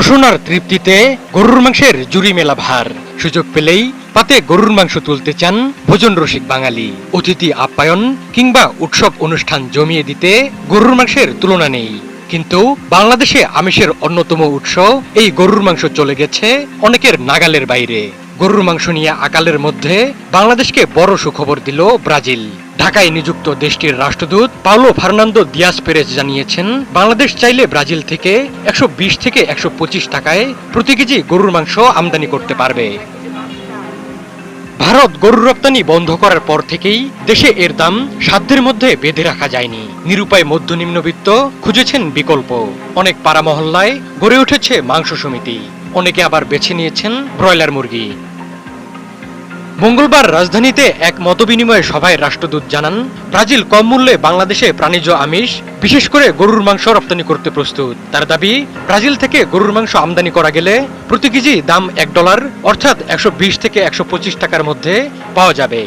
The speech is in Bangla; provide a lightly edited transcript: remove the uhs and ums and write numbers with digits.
রসনার তৃপ্তিতে গরুর মাংসের জুড়ি মেলা ভার। সুযোগ পেলেই পাতে গরুর মাংস তুলতে চান ভোজন রসিক বাঙালি। অতিথি আপ্যায়ন কিংবা উৎসব অনুষ্ঠান জমিয়ে দিতে গরুর মাংসের তুলনা নেই। কিন্তু বাংলাদেশে আমিষের অন্যতম উৎস এই গরুর মাংস চলে গেছে অনেকের নাগালের বাইরে। গরুর মাংস নিয়ে আকালের মধ্যে বাংলাদেশকে বড় সুখবর দিল ব্রাজিল। ঢাকায় নিযুক্ত দেশটির রাষ্ট্রদূত পাওলো ফার্নান্দো দিয়াস পেরেজ জানিয়েছেন, বাংলাদেশ চাইলে ব্রাজিল থেকে 120 থেকে 125 টাকায় প্রতি কেজি গরুর মাংস আমদানি করতে পারবে। ভারত গরুর রপ্তানি বন্ধ করার পর থেকেই দেশে এর দাম সাধ্যের মধ্যে বেঁধে রাখা যায়নি। নিরুপায় মধ্য নিম্নবিত্ত খুঁজেছেন বিকল্প। অনেক পাড়া মহল্লায় গড়ে উঠেছে মাংস সমিতি, অনেকে আবার বেছে নিয়েছেন ব্রয়লার মুরগি। মঙ্গলবার রাজধানীতে এক মতবিনিময় সভায় রাষ্ট্রদূত জানান, ব্রাজিল কম মূল্যে বাংলাদেশে প্রাণীজ আমিষ বিশেষ করে গরুর মাংস রপ্তানি করতে প্রস্তুত। তার দাবি, ব্রাজিল থেকে গরুর মাংস আমদানি করা গেলে প্রতি কেজি দাম $1 অর্থাৎ 120 থেকে 125 টাকার মধ্যে পাওয়া যাবে।